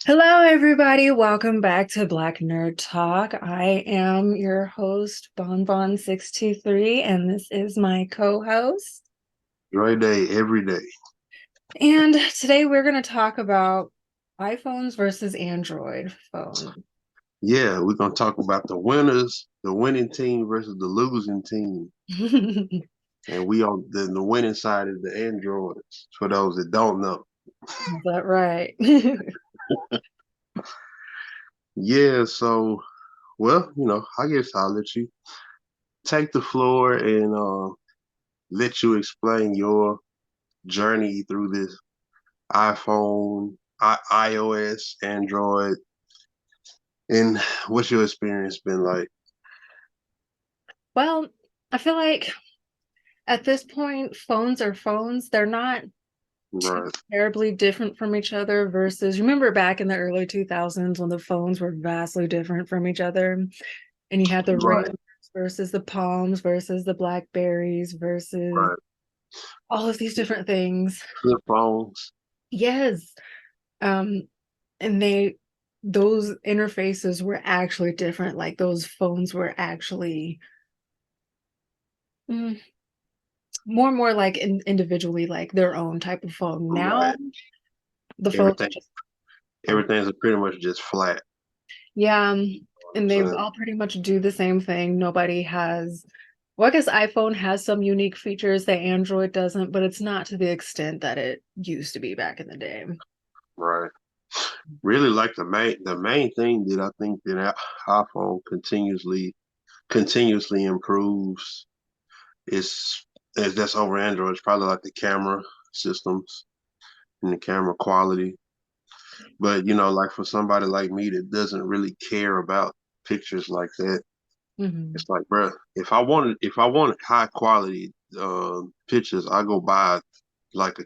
Hello, everybody. Welcome back to Black Nerd Talk. I am your host, Bonbon623, and this is my co-host. Every day, every day. And today we're going to talk about iPhones versus Android phones. Yeah, we're gonna talk about the winners, the winning team versus the losing team. Is And we on the winning side is the androids, for those that don't know. that right? Yeah, so I guess I'll let you take the floor and let you explain your journey through this iPhone, iOS, Android, and what's your experience been like? Well, I feel like at this point, phones are phones. They're not too Right, terribly different from each other versus remember back in the early 2000s when the phones were vastly different from each other and you had the right, Rings versus the Palms versus the Blackberries versus right. all of these different things. Flip phones, Yes. Um, and those interfaces were actually different. Like those phones were actually mm, more and more like individually like their own type of phone. Now right. the phones are Everything, just everything's pretty much just flat. yeah, and So they all pretty much do the same thing. Nobody has, well, I guess iPhone has some unique features that Android doesn't, but it's not to the extent that it used to be back in the day. right. Really like the main thing that I think that iPhone continuously improves is that's over Android. It's probably like the camera systems and the camera quality. But like for somebody like me that doesn't really care about pictures like that, Mhm. it's like, bro, if I wanted high quality pictures, I go buy like a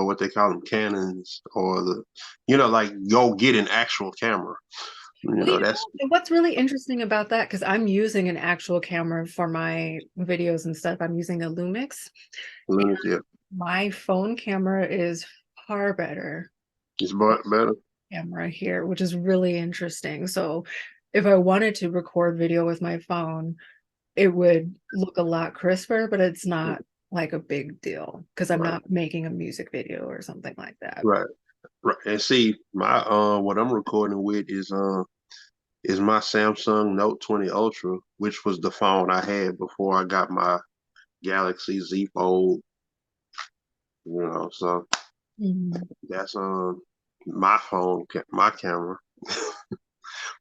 what they call them, Canons, or like go get an actual camera. Well, That's what's really interesting about that, because I'm using an actual camera for my videos and stuff, I'm using a Lumix, and yeah, my phone camera is far better it's than better. the camera here, which is really interesting. So if I wanted to record video with my phone, it would look a lot crisper, but it's not like a big deal because I'm Right, not making a music video or something like that. right, right. And see, my what I'm recording with is my Samsung Note 20 Ultra, which was the phone I had before I got my Galaxy Z Fold. So Mhm. that's my phone, my camera.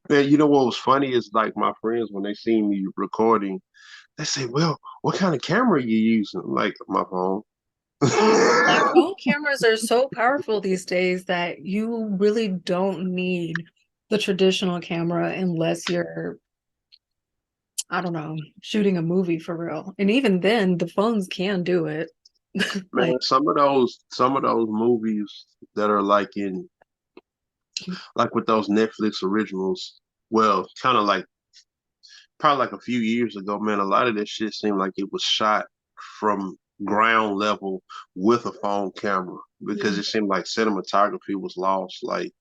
And you know what was funny is like my friends when they see me recording, they say, "Well, what kind of camera you using?" I'm like, my phone. Like phone cameras are so powerful these days that you really don't need the traditional camera unless you're, I don't know, shooting a movie for real. And even then, the phones can do it. Like, Man, some of those movies that are like with those Netflix originals, well, kind of like probably like a few years ago, man, a lot of that shit seemed like it was shot from ground level with a phone camera because mm, it seemed like cinematography was lost. Like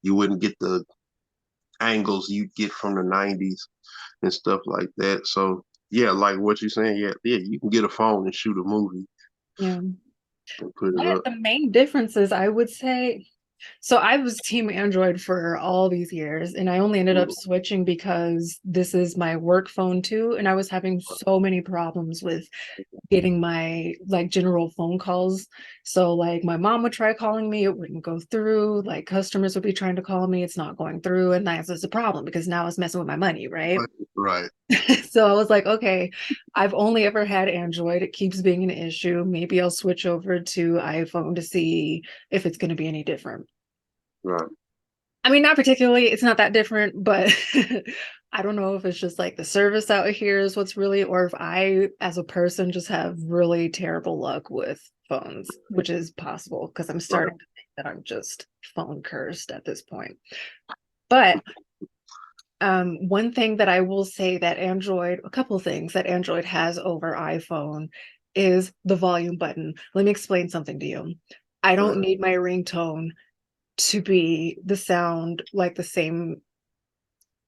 you wouldn't get the angles you'd get from the 90s and stuff like that. So yeah, like what you're saying, yeah, yeah, you can get a phone and shoot a movie yeah. and put it But up. the main differences, I would say, so I was team Android for all these years, and I only ended up Mm, switching because this is my work phone too, and I was having so many problems with getting my like general phone calls. So like my mom would try calling me, it wouldn't go through. Like customers would be trying to call me, it's not going through, and that's just a problem because now it's messing with my money, right? right, So I was like, okay, I've only ever had Android. It keeps being an issue. Maybe I'll switch over to iPhone to see if it's going to be any different. right. I mean, not particularly, it's not that different, but I don't know if it's just like the service out here is what's really, or if I, as a person, just have really terrible luck with phones, which is possible because I'm Right. starting to think that I'm just phone cursed at this point. But one thing that I will say that Android, a couple of things that Android has over iPhone is the volume button. Let me explain something to you. I don't Right. need my ringtone to be the sound like the same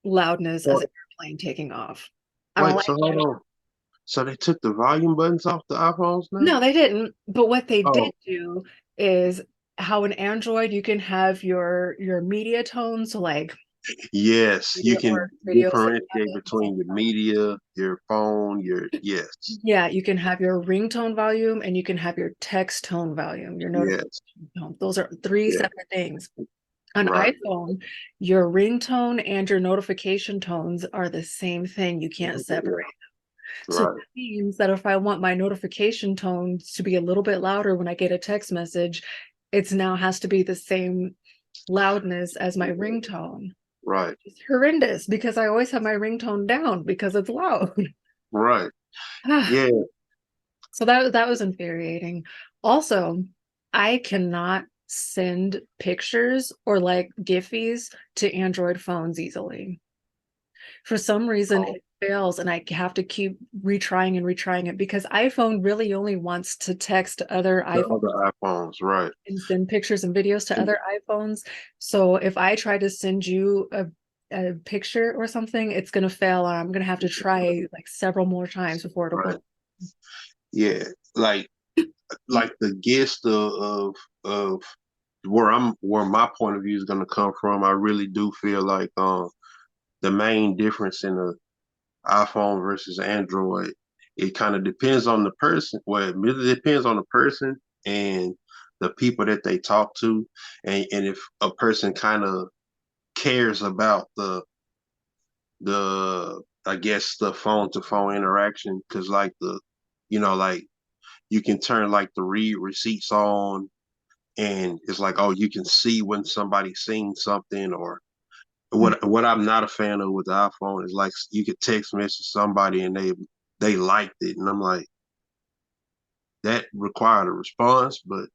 loudness as So, an airplane taking off. I don't wait, like so hold on. So they took the volume buttons off the iPhones now? No, they didn't. But what they did Oh, do is how in Android you can have your media tones, so like yes. You video can or video, so you have differentiate those. between your media, your phone, your yes. Yeah, you can have your ringtone volume and you can have your text tone volume, your notification Yes. tone. Those are three Yeah. separate things. On Right. iPhone, your ringtone and your notification tones are the same thing. You can't Yeah. separate. So that Right. means that if I want my notification tones to be a little bit louder when I get a text message, it's now has to be the same loudness as my ringtone. Right. It's horrendous because I always have my ringtone down because it's loud. Right. Yeah. So that was infuriating. Also, I cannot send pictures or like Giphies to Android phones easily. For some reason, Oh, it fails, and I have to keep retrying and retrying it because iPhone really only wants to text other the iPhones other iPhones. Right. and send pictures and videos to other iPhones. So if I try to send you a picture or something, it's going to fail, and I'm going to have to try like several more times before it'll Right. work. Yeah. Like the gist of where my point of view is gonna come from. I really do feel like the main difference in the iPhone versus Android, it kind of depends on the person. Well, it really depends on the person and the people that they talk to, and if a person kind of cares about the I guess the phone to phone interaction, because like like you can turn like the read receipts on, and it's like, oh, you can see when somebody's seen something. Or what I'm not a fan of with the iPhone is like you could text message somebody and they liked it, and I'm like, that required a response, but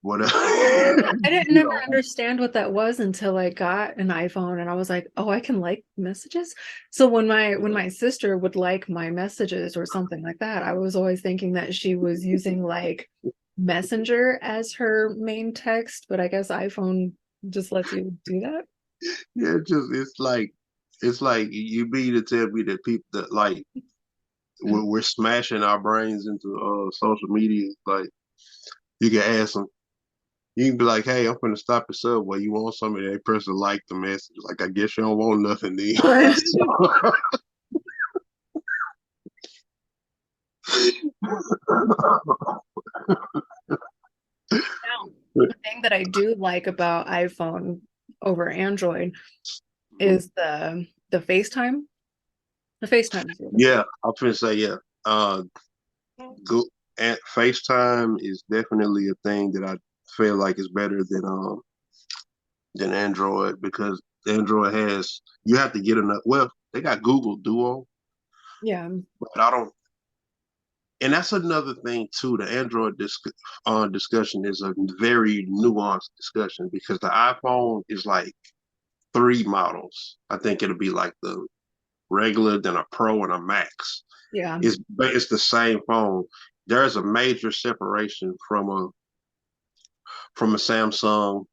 whatever. I didn't you never know, understand what that was until I got an iPhone and I was like, "Oh, I can like messages." So when my sister would like my messages or something like that, I was always thinking that she was using like Messenger as her main text, but I guess iPhone just lets you do that. yeah, it's like you mean to tell me that people that like we're smashing our brains into social media. Like you can ask them. You can be like, "Hey, I'm gonna stop at Subway. You want something?" That person like the message. Like, I guess you don't want nothing then. Now, the thing that I do like about iPhone over Android is the FaceTime. The FaceTime is really Yeah, I'm finna say yeah. Uh, go and FaceTime is definitely a thing that I feel like is better than Android, because Android has you have to get enough. Well, they got Google Duo, yeah. but I don't. And that's another thing too. The Android discussion is a very nuanced discussion, because the iPhone is like three models. I think it'll be like the regular, then a Pro, and a Max. Yeah. It's the same phone. There's a major separation from a Samsung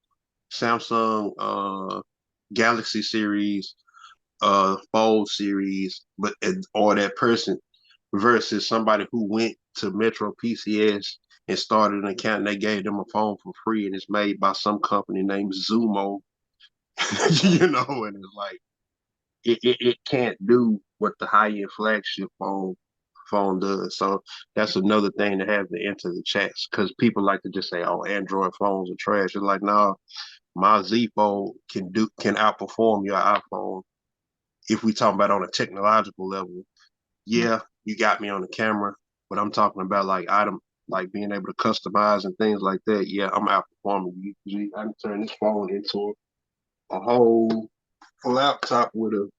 Galaxy series, Fold series, but or that person versus somebody who went to Metro PCS and started an account, and they gave them a phone for free, and it's made by some company named Zumo. And it's like it can't do what the high end flagship phone does. So that's another thing to have to enter the chats, because people like to just say, "Oh, Android phones are trash." It's like, no, my Z Fold can outperform your iPhone if we talk about on a technological level. Yeah, you got me on the camera, but I'm talking about like item like being able to customize and things like that. Yeah, I'm outperforming you. I can turn this phone into a whole laptop with a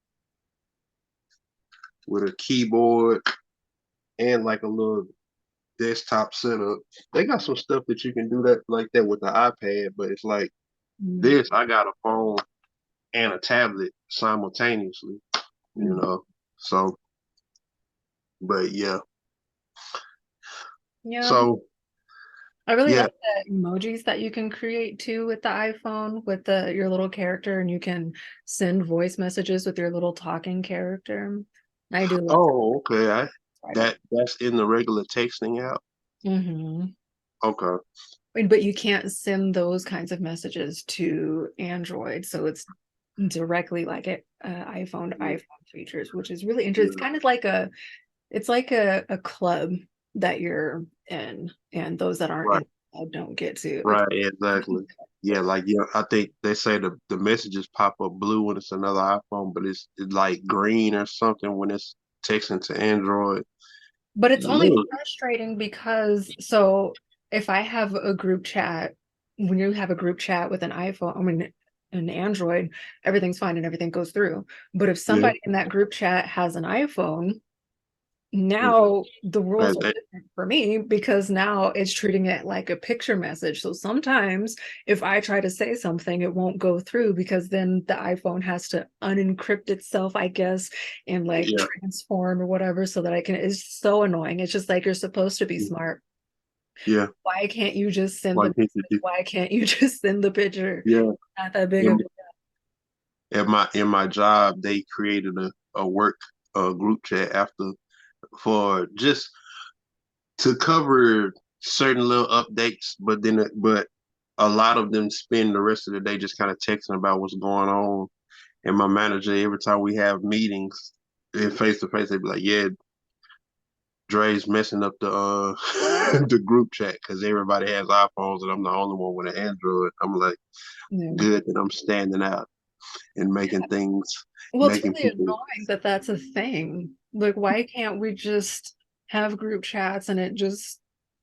keyboard and like a little desktop setup. They got some stuff that you can do that like that with the iPad, but it's like Mm. this. I got a phone and a tablet simultaneously, you Mm. know. So, but yeah. Yeah. So I really Yeah. like the emojis that you can create too with the iPhone with the your little character, and you can send voice messages with your little talking character. I do like Oh, okay. that. That's in the regular texting app. Hmm. Okay. But you can't send those kinds of messages to Android, so it's directly like it iPhone to Yeah. iPhone features, which is really interesting. It's Yeah. kind of like it's like a club that you're in, and those that aren't in Right. the club don't get to Right. Exactly. Yeah. Like, yeah, I think they say the messages pop up blue when it's another iPhone, but it's like green or something when it's texting to Android. But it's only Look. frustrating because so if I have a group chat, when you have a group chat with an iPhone, I mean an Android, everything's fine and everything goes through. But if Yeah. somebody in that group chat has an iPhone, Yeah. now the rules are That- different for me because now it's treating it like a picture message. So sometimes if I try to say something, it won't go through because then the iPhone has to unencrypt itself, I guess, and like yeah. transform or whatever so that I can. It's so annoying. It's just like you're supposed to be smart. Yeah. Why can't you just send the Like, message? Why can't you just send the picture? yeah. Not that big of In, a in my job, they created a work group chat after for just to cover certain little updates, but a lot of them spend the rest of the day just kind of texting about what's going on. And my manager, every time we have meetings in face to face, they'd be like, "Yeah, Dre's messing up the the group chat because everybody has iPhones and I'm the only one with an Android." I'm like, yeah. "Good that I'm standing out and making things, Well, it's making really people." annoying that that's a thing. Like, why can't we just have group chats and it just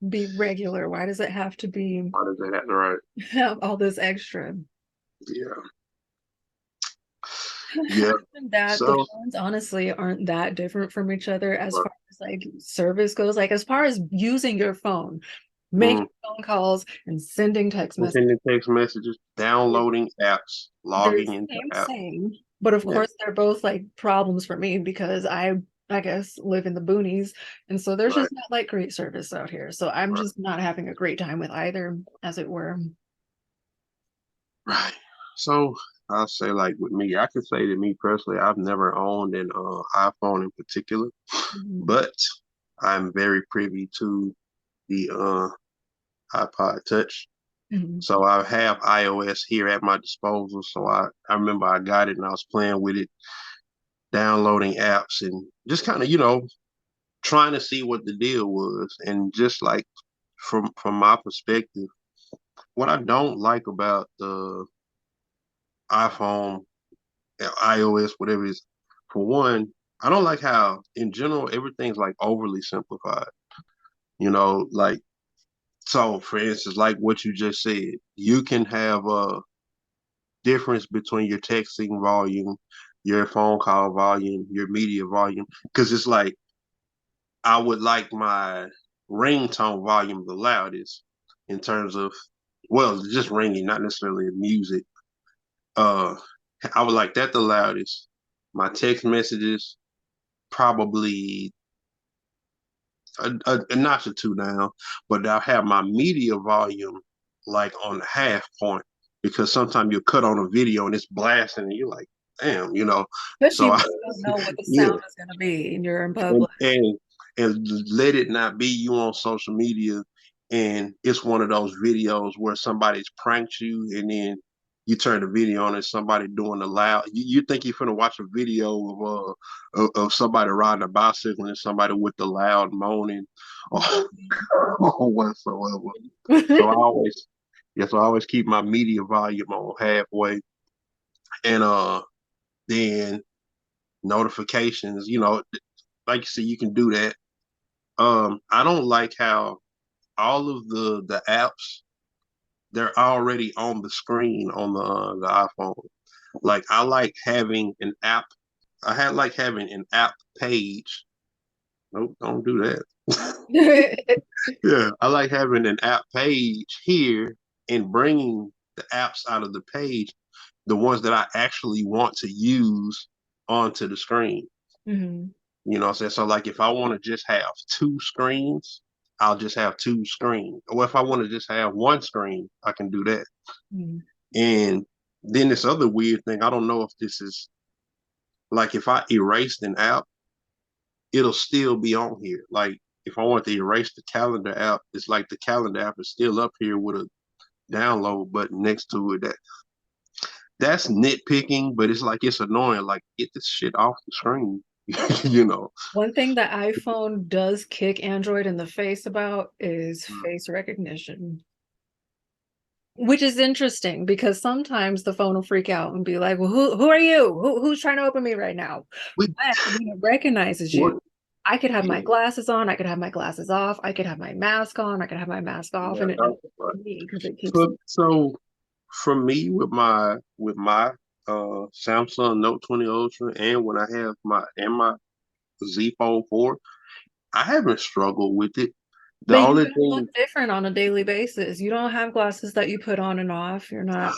be regular? Why does it have to be How does that happen? Right? have all this extra? Yeah, yeah. Other than that, the So, phones honestly aren't that different from each other as uh, far as like service goes. Like, as far as using your phone, making mm, phone calls and sending text messages, sending text messages, downloading apps, they're logging into apps. same. But of Yeah, course, they're both like problems for me because I guess live in the boonies, and so there's right, just not like great service out here. So I'm right, just not having a great time with either, as it were. right. So I'll say, like with me, I could say that me personally, I've never owned an iPhone in particular, Mhm. but I'm very privy to the iPod Touch. Mhm. So I have iOS here at my disposal. So I remember I got it and I was playing with it, downloading apps and just kind of, trying to see what the deal was. And just like from my perspective, what I don't like about the iPhone, iOS, whatever it is, for one, I don't like how in general everything's like overly simplified. Like so for instance, like what you just said, you can have a difference between your texting volume, your phone call volume, your media volume. Because it's like I would like my ringtone volume the loudest in terms of, well, just ringing, not necessarily music. Uh, I would like that the loudest. My text messages probably a notch or two down, but I'll have my media volume like on the half point because sometimes you cut on a video and it's blasting and you're like, damn. Especially So when I, you don't know what the yeah, sound is going to be and you're in and, public. and and let it not be you on social media and it's one of those videos where somebody's pranked you and then you turn the video on and somebody doing the loud you think you're gonna watch a video of somebody riding a bicycle and somebody with the loud moaning or, or whatsoever. So I always I always keep my media volume on halfway and then notifications, like you said, you can do that. I don't like how all of the apps they're already on the screen on the iPhone. Like I like having an app. I had like having an app page. Nope, don't do that. Yeah, I like having an app page here and bringing the apps out of the page, the ones that I actually want to use onto the screen. Mhm. You know what I'm saying? So like if I want to just have two screens, I'll just have two screens. Or if I want to just have one screen, I can do that. Mm. And then this other weird thing, I don't know if this is like if I erased an app, it'll still be on here. Like if I want to erase the calendar app, it's like the calendar app is still up here with a download button next to it. That's nitpicking, but it's like it's annoying. Like get this shit off the screen, you know. One thing that iPhone does kick Android in the face about is face recognition, which is interesting because sometimes the phone will freak out and be like, "Well, who are you? Who's trying to open me right now?" We, But when it recognizes what, you, I could have my glasses on, I could have my glasses off, I could have my mask on, I could have my mask off, yeah, and it no, doesn't me because it keeps. so for me with my Samsung Note 20 Ultra and when I have my Z Fold 4, I haven't struggled with it. The But you only don't look thing different on a daily basis. You don't have glasses that you put on and off. You're not.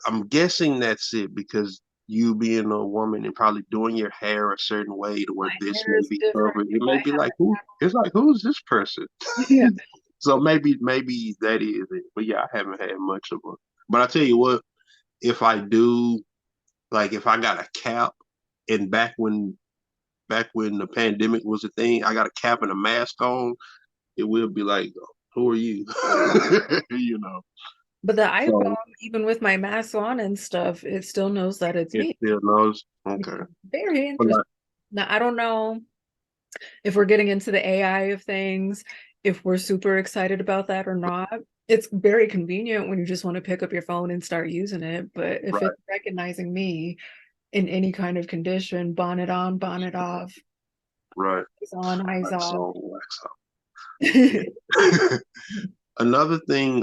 I'm guessing that's it because you being a woman and probably doing your hair a certain way to where My this hair may is be different. covered. It My may be like who it's like who's this person? yeah. So maybe that is it. But yeah, I haven't had much of a but I tell you what, if I do like if I got a cap and back when the pandemic was a thing, I got a cap and a mask on, it will be like, who are you? You know. But the So iPhone, even with my mask on and stuff, it still knows that it's it me. still knows. Okay. Very But interesting. Now, I don't know if we're getting into the AI of things, if we're super excited about that or not. It's very convenient when you just want to pick up your phone and start using it. But if right, it's recognizing me in any kind of condition, bonnet on, bonnet off, right. eyes on, eyes Wax off. on, wax off. Yeah. Another thing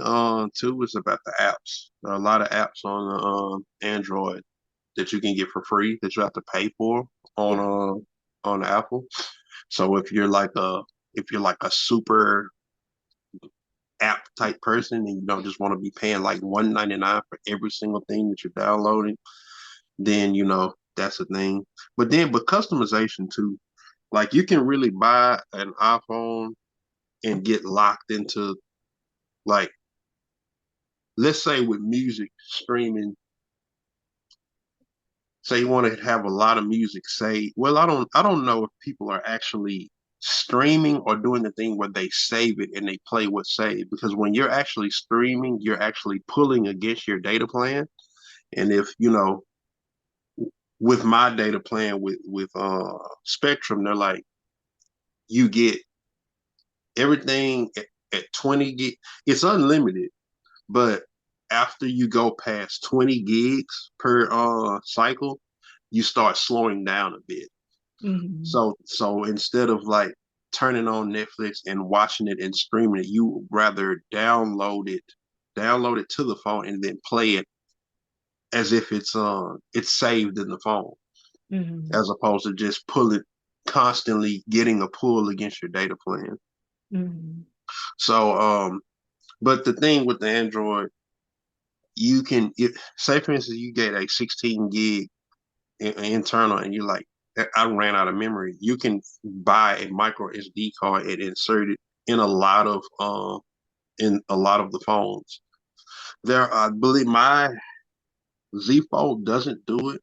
too is about the apps. There are a lot of apps on Android that you can get for free that you have to pay for Yeah. on Apple. So if you're like a super app type person and you don't just want to be paying like 1.99 for every single thing that you're downloading, then that's a thing. But customization too. Like you can really buy an iPhone and get locked into like let's say with music streaming, say you want to have a lot of music saved. Well, I don't know if people are actually streaming or doing the thing where they save it and they play what's saved because when you're actually streaming, you're actually pulling against your data plan. And if with my data plan with Spectrum, they're like you get everything at 20 gig. It's unlimited, but after you go past 20 gigs per cycle, you start slowing down a bit. Mhm. So instead of like turning on Netflix and watching it and streaming it, you rather download it to the phone and then play it as if it's saved in the phone, Mhm. as opposed to just constantly getting a pull against your data plan. Mhm. So but the thing with the Android, say for instance you get a 16 gig internal and you're like, I ran out of memory. You can buy a micro SD card and insert it in a lot of the phones. I believe my Z Fold doesn't do it,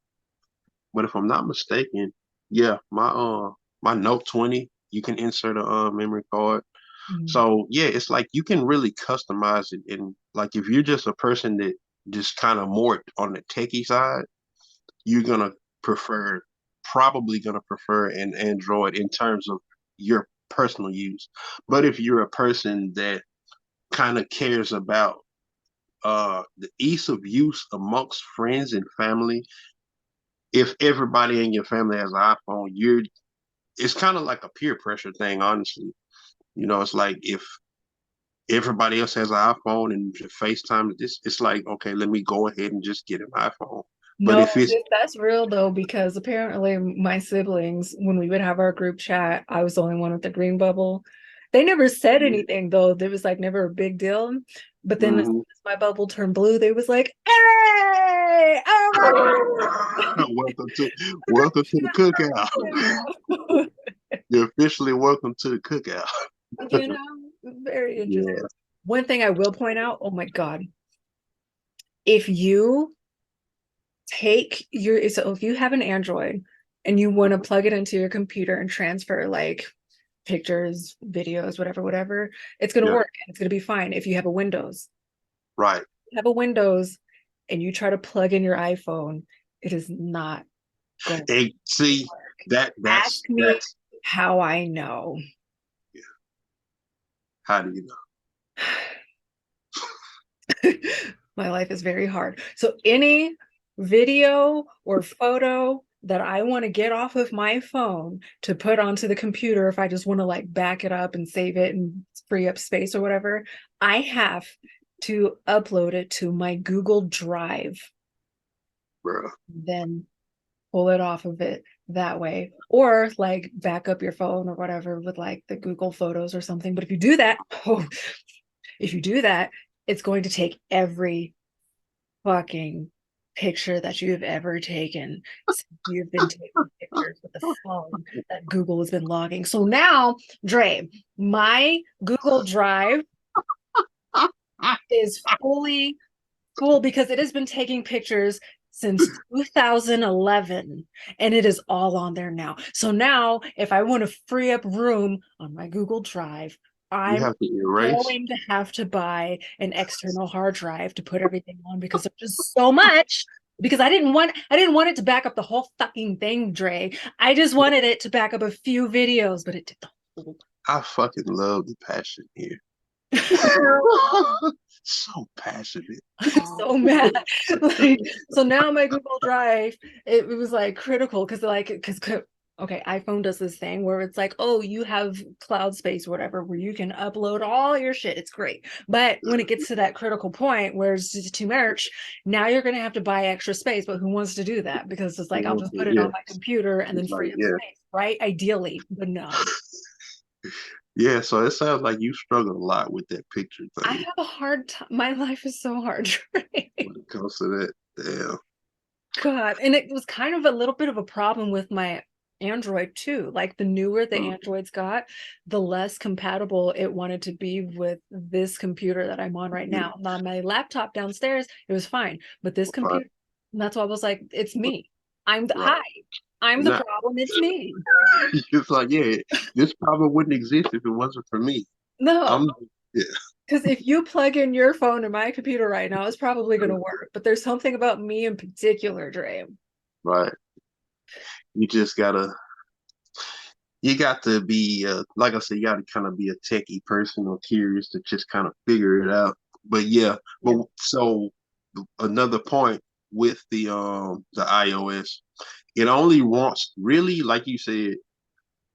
but if I'm not mistaken, yeah, my Note 20, you can insert a memory card. Mhm. So yeah, it's like you can really customize it. And like if you're just a person that just kind of more on the techie side, you're gonna prefer probably gonna prefer an Android in terms of your personal use. But if you're a person that kind of cares about the ease of use amongst friends and family, if everybody in your family has an iPhone, it's kind of like a peer pressure thing, honestly. It's like if everybody else has an iPhone and FaceTime this, it's like, okay, let me go ahead and just get an iPhone. But No, if it's that's real though, because apparently my siblings, when we would have our group chat, I was the only one with the green bubble. They never said anything though. There was like never a big deal. But then as soon mhm. as my bubble turned blue, they was like, "Hey, oh my welcome to the cookout. God." You're officially welcome to the cookout. You know? Very interesting. Yeah, One thing I will point out, oh my God, if you so if you have an Android and you want to plug it into your computer and transfer like pictures, videos, whatever, it's going to yeah, work and it's going to be fine. If you have a Windows, right. have a Windows and you try to plug in your iPhone, it is not going to And see work. that Ask me that's how I know. yeah. How do you know? My life is very hard. So any video or photo that I want to get off of my phone to put onto the computer, if I just want to like back it up and save it and free up space or whatever, I have to upload it to my Google Drive, Bro. then pull it off of it that way, or like back up your phone or whatever with like the Google Photos or something. But if you do that, oh, if you do that, it's going to take every fucking picture that you've ever taken since you've been taking pictures with the phone that Google has been logging. So now, Dre, my Google Drive is fully full because it has been taking pictures since 2011 and it is all on there now. So now, if I want to free up room on my Google Drive, You I'm have to erase. going to have to buy an external hard drive to put everything on because there's just so much. Because I didn't want it to back up the whole fucking thing, Dre. I just wanted it to back up a few videos, but it did the whole. I fucking love the passion here. So passionate. I'm so mad. Like, so now my Google Drive, it was like critical because okay, iPhone does this thing where it's like, oh, you have cloud space, whatever, where you can upload all your shit. It's great. But when it gets to that critical point where it's just too much, now you're gonna have to buy extra space. But who wants to do that? Because it's like I'll just put it Yeah, on my computer and then it's like free up yeah, space, right? Ideally, but no. yeah. So it sounds like you struggle a lot with that picture I thing have a hard time. My life is so hard. when it comes to that. Damn. God, and it was kind of a little bit of a problem with my Android too. Like the newer the Mm, Androids got, the less compatible it wanted to be with this computer that I'm on right yeah, now. Now, my laptop downstairs, it was fine, but this right, computer, that's why I was like, it's me. Hi, right. I'm the Now problem. It's me. it's like yeah, this probably wouldn't exist if it wasn't for me. No, I'm yeah, because if you plug in your phone to my computer right now, it's probably going to work. But there's something about me in particular, Dre. right. You just gotta you got to be like I said, you got to kind of be a techie person or curious to just kind of figure it out. But yeah, but Yeah. so another point with the iOS, it only wants really like you said,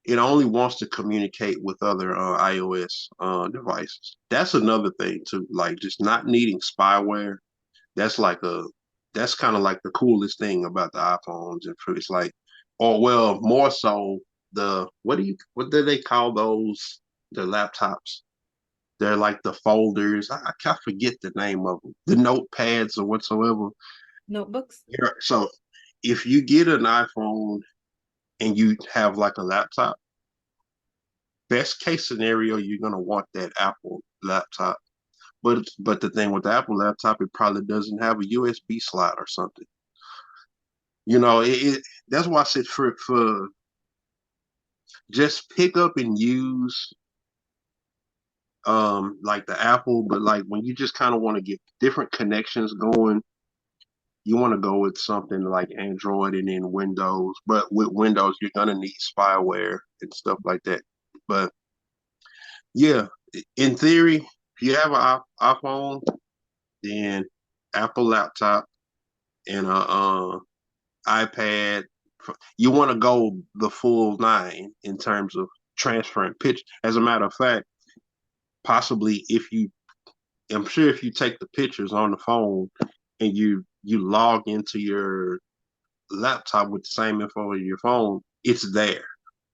it only wants to communicate with other iOS devices. That's another thing too, like just not needing spyware. That's like a that's kind of like the coolest thing about the iPhones, and it's like, or well, more so the what do they call those the laptops? They're like the folders. I can't forget the name of them, the notepads or whatsoever. Notebooks? Yeah, so if you get an iPhone and you have like a laptop, best case scenario, you're gonna want that Apple laptop. But the thing with the Apple laptop, it probably doesn't have a USB slot or something. That's why I said for just pick up and use like the Apple, but like when you just kind of want to get different connections going, you want to go with something like Android and then Windows. But with Windows, you're gonna need spyware and stuff like that. But yeah, in theory, if you have an iPhone, then Apple laptop and a iPad. You want to go the full nine in terms of transferring pitch. As a matter of fact, possibly I'm sure if you take the pictures on the phone and you log into your laptop with the same info on your phone, it's there.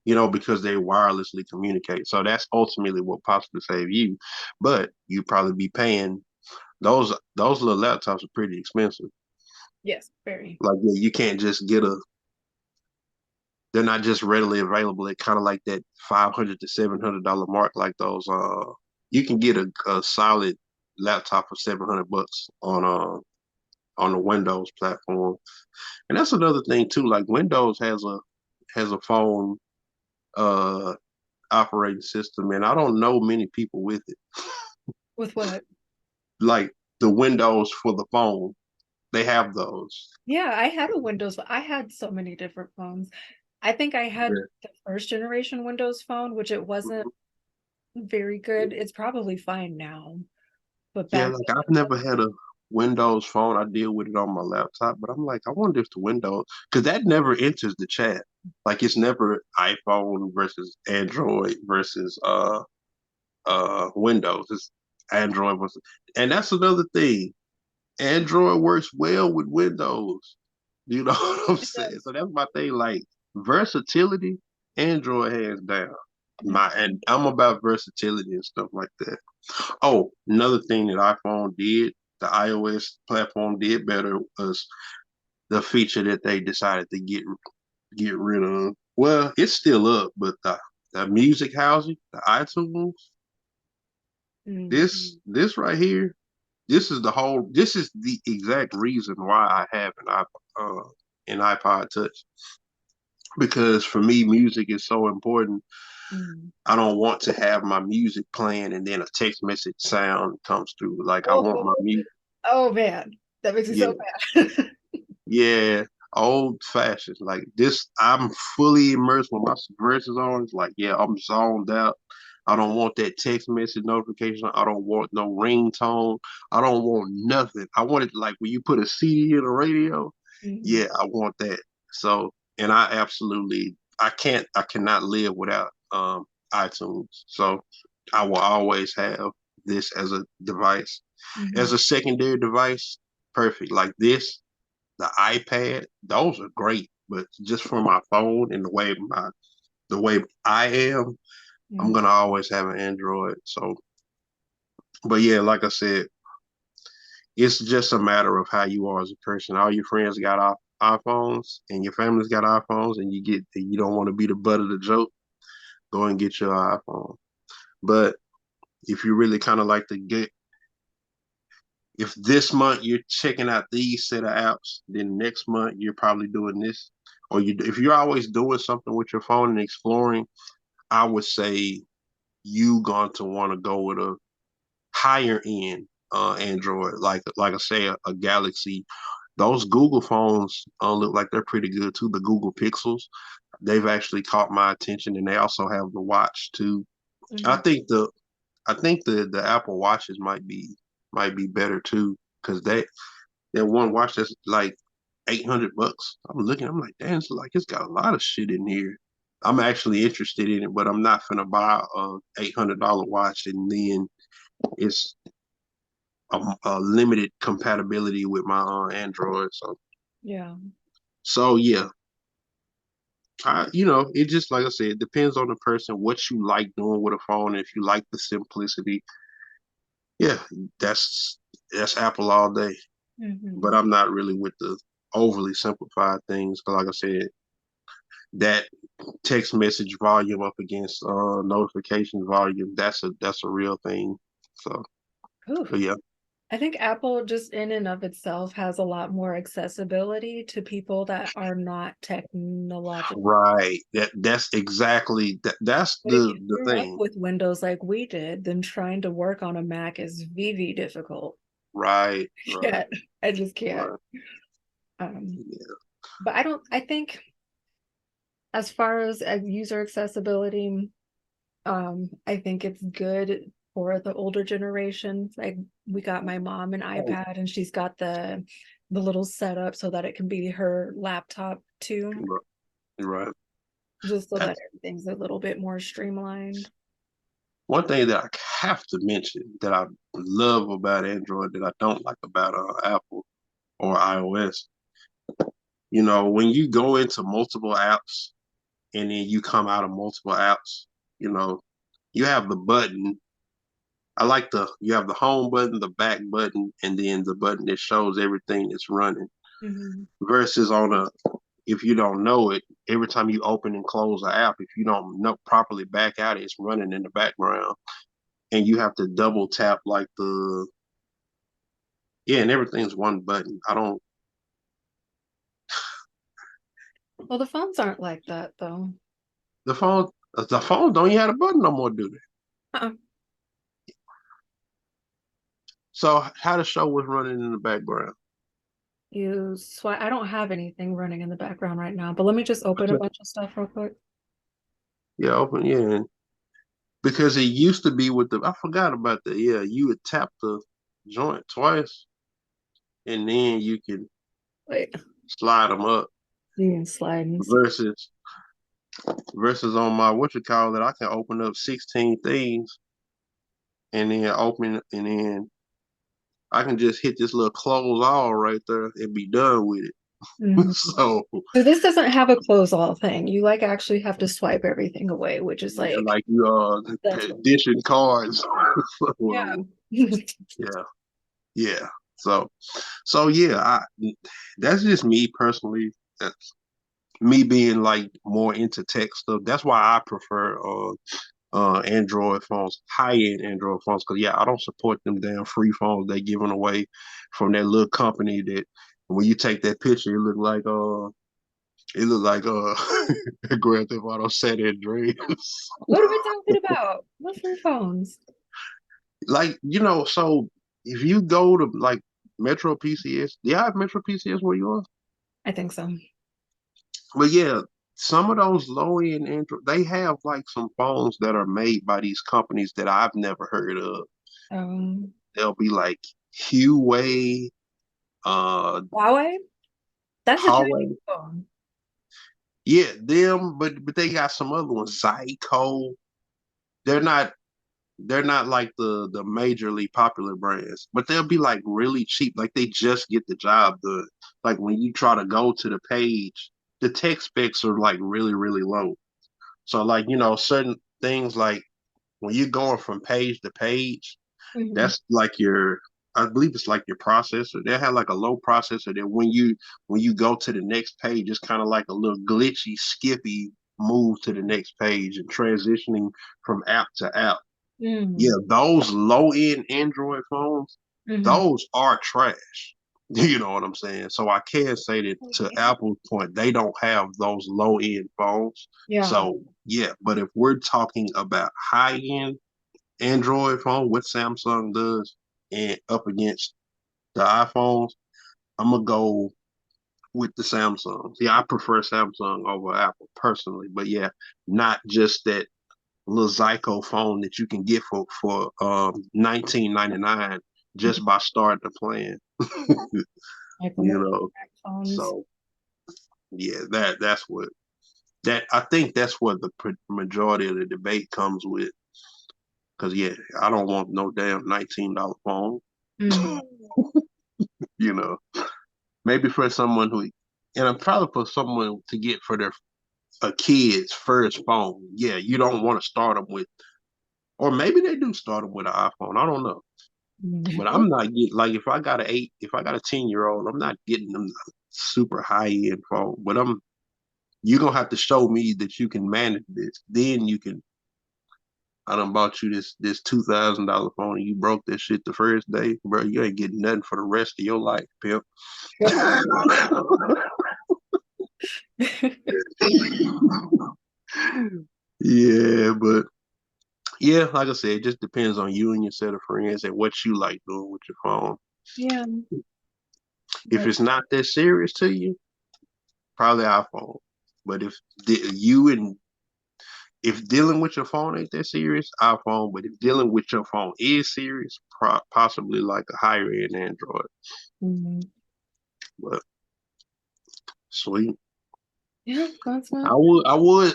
Because they wirelessly communicate. So that's ultimately what possibly save you. But you probably be paying those little laptops are pretty expensive. Yes, very. Like yeah, you can't just get a they're not just readily available at kind of like that $500 to $700 mark like those you can get a solid laptop for $700 on the Windows platform. And that's another thing too. Like Windows has a phone uh operating system, and I don't know many people with it. With what? Like the Windows for the phone, they have those. Yeah, I had a Windows. I had so many different phones. I think I had Yeah. the first generation Windows phone, which it wasn't very good. It's probably fine now, but Yeah, back like then I've it was. never had a Windows phone. I deal with it on my laptop, but I'm like, I wonder if the Windows, because that never enters the chat. Like it's never iPhone versus Android versus Windows. It's Android versus, and that's another thing. Android works well with Windows. You know what I'm It saying? does. So that's my thing. Like versatility, Android hands down. And I'm about versatility and stuff like that. Oh, another thing that iPhone did, the iOS platform did better was the feature that they decided to get rid of. Well, it's still up, but the music housing, the iTunes, Mm, this right here, this is the exact reason why I have an iPod Touch. Because for me, music is so important. mm. I don't want to have my music playing and then a text message sound comes through. Like I want my Oh, music. oh man, that makes me Yeah, so bad. yeah, old fashioned. Like this, I'm fully immersed when my verses on. It's like, yeah, I'm zoned out. I don't want that text message notification. I don't want no ringtone. I don't want nothing. I want it like when you put a CD in a radio. Mhm, Yeah, I want that. So, and I cannot live without iTunes. So, I will always have this as a device, as mhm. a secondary device. Perfect. Like this, the iPad, those are great. But just for my phone and the way I am, I'm Mm. gonna always have an Android. So, but yeah, like I said, it's just a matter of how you are as a person. All your friends got iPhones, and your family's got iPhones, and you don't want to be the butt of the joke. Go and get your iPhone. But if you really kind of like to get, if this month you're checking out these set of apps, then next month you're probably doing this. Or if you're always doing something with your phone and exploring, I would say you going to want to go with a higher end Android, like I say, a Galaxy. Those Google phones look like they're pretty good too. The Google Pixels, they've actually caught my attention, and they also have the watch too. I Mhm. think the I think the Apple watches might be better too because that one watch that's like $800. I'm like, damn, it's got a lot of shit in here. I'm actually interested in it, but I'm not gonna buy a $800 watch and then it's a limited compatibility with my Android. Yeah. So yeah, it just like I said, it depends on the person, what you like doing with a phone. If you like the simplicity, yeah, that's that's Apple all day. But Mhm. I'm not really with the overly simplified things. Because like I said, that text message volume up against notification volume, that's a real thing. So, Oof. but yeah, I think Apple just in and of itself has a lot more accessibility to people that are not technological. right. That's exactly that's But if you the grew up thing. with Windows like we did, then trying to work on a Mac is VV difficult. Right, right, Yeah, I just can't. right. Um, Yeah, but I think as far as user accessibility, I think it's good for the older generation. Like we got my mom an iPad and she's got the little setup so that it can be her laptop too, right, right. just so that That's everything's a little bit more streamlined. one thing that I have to mention that I love about Android that I don't like about Apple or iOS. When you go into multiple apps and then you come out of multiple apps, you know, you have the button. You have the home button, the back button, and then the button that shows everything that's running. Mhm. Versus if you don't know it, every time you open and close an app, if you don't know properly back out, it's running in the background. and you have to double tap like the yeah, and everything's one button. I don't Well, the phones aren't like that though. the phone the phone don't even have a button no more, do they? Uh-uh. So how the show was running in the background. You swipe. I don't have anything running in the background right now, but let me just open a bunch of stuff real quick. Yeah, open yeah. Because it used to be with the I forgot about that. Yeah, you would tap the joint twice and then you can Wait, slide them up you can slide and see. versus on my what you call it, I can open up 16 things and then open and then I can just hit this little close all right there and be done with it. Mhm. So So this doesn't have a close all thing. You like actually have to swipe everything away, which is yeah, like like you that's what. dishing cards. Yeah. Yeah, yeah. So yeah, that's just me personally. That's me being like more into tech stuff. That's why I prefer Android phones, high end Android phones. Cause yeah, I don't support them damn free phones they giving away from that little company that when you take that picture, it look like Grand Theft Auto San Andreas. What are we talking about? What free phones? Like, so if you go to like Metro PCS, do you have Metro PCS where you are? I think so. But yeah, some of those low end Android, they have like some phones that are made by these companies that I've never heard of. Um, They'll be like Huawei, uh, Huawei? That's a Chinese Huawei. phone. Yeah, them, but they got some other ones, Zyco. They're not they're not like the majorly popular brands, but they'll be like really cheap. Like they just get the job done. Like when you try to go to the page, the tech specs are like really, really low. So like, certain things like when you're going from page to page, Mhm. that's like I believe it's like your processor. They have like a low processor that when you go to the next page, it's kind of like a little glitchy, skippy move to the next page and transitioning from app to app. Yeah, Mm. those low end Android phones, Mhm. those are trash. You know what I'm saying? So I can say that to Apple's point, they don't have those low end phones. Yeah. So yeah, but if we're talking about high end Android phone, what Samsung does, and up against the iPhones, I'm gonna go with the Samsung. Yeah, I prefer Samsung over Apple personally, but yeah, not just that little Zyco phone that you can get for 19.99 just by starting the plan. Like one you of the know, phones. so yeah, that's what that I think that's what the majority of the debate comes with. Cause yeah, I don't want no damn $19 phone. Mm. you know, maybe for someone who, and I'm probably for someone to get for their a kid's first phone. Yeah, you don't want to start them with, or maybe they do start them with an iPhone. I don't know. But No. I'm not getting like if I got a 10-year old, I'm not getting them super high end phone. But you're gonna have to show me that you can manage this. Then you can. I done bought you this $2,000 phone and you broke that shit the first day, bro. You ain't getting nothing for the rest of your life, pimp. yeah, but yeah, like I said, it just depends on you and your set of friends and what you like doing with your phone. Yeah. If But it's not that serious to you, probably iPhone. But you and if dealing with your phone ain't that serious, iPhone. But if dealing with your phone is serious, possibly like a higher end Android. mhm. But sweet. Yeah, that's not.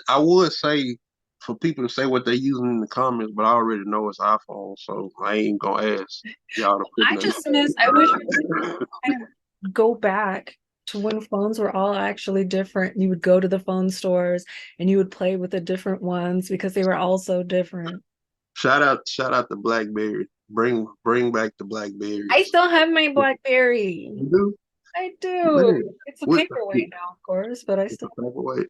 I would say for people to say what they're using in the comments, but I already know it's iPhone, so I ain't gonna ask y'all to put I nothing. just miss, I wish we could kind of go back to when phones were all actually different. You would go to the phone stores and you would play with the different ones because they were all so different. Shout out the BlackBerry. Bring back the I Blackberries. still have my BlackBerry. You do, I do. man. It's a What? paperweight now, of course, but I It's a still. paperweight.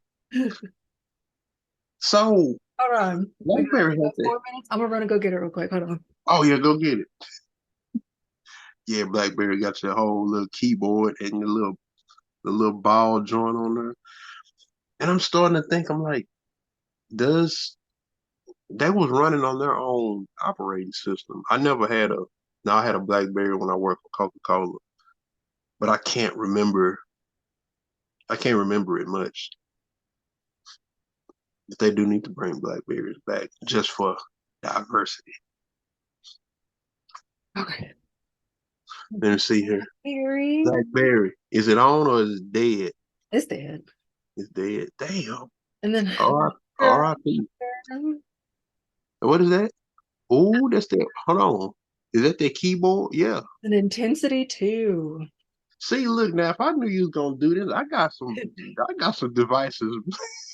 So Hold on. We got BlackBerry had about that. 4 minutes. I'm gonna run and go get it real quick. Hold on. Oh yeah, go get it. Yeah, BlackBerry got your whole little keyboard and your little the little ball joint on there. And I'm starting to think, I'm like, does they was running on their own operating system. I never had a now I had a BlackBerry when I worked for Coca-Cola, but I can't remember it much. But they do need to bring Blackberries back just for diversity. Okay. Let me see here. Theory. BlackBerry. Is it on or is it dead? It's dead. It's dead. Damn. And then R.I.P. What is that? Oh, that's that. Hold on. Is that their keyboard? Yeah. an intensity too. See, look now. If I knew you was gonna do this, I got some devices.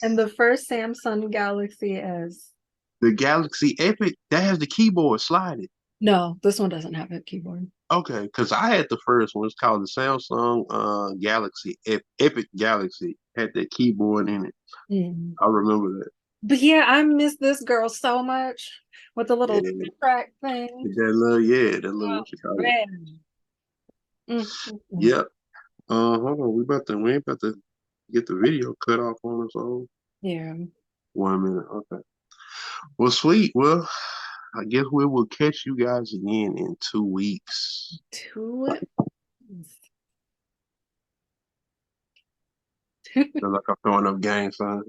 And the first Samsung Galaxy S. The Galaxy Epic that has the keyboard sliding. No, this one doesn't have a keyboard. Okay, because I had the first one. It's called the Samsung Galaxy Epic Galaxy. Had that keyboard in it. Mm. I remember that. But yeah, I miss this girl so much with the little Yeah, track thing. that little Oh what you call it. man. Mm. Yep. Hold on. We ain't about to get the video cut off on us all. Yeah. 1 minute. Okay. Well, sweet. Well, I guess we will catch you guys again in 2 weeks. Two. Feel like I'm throwing up gang signs.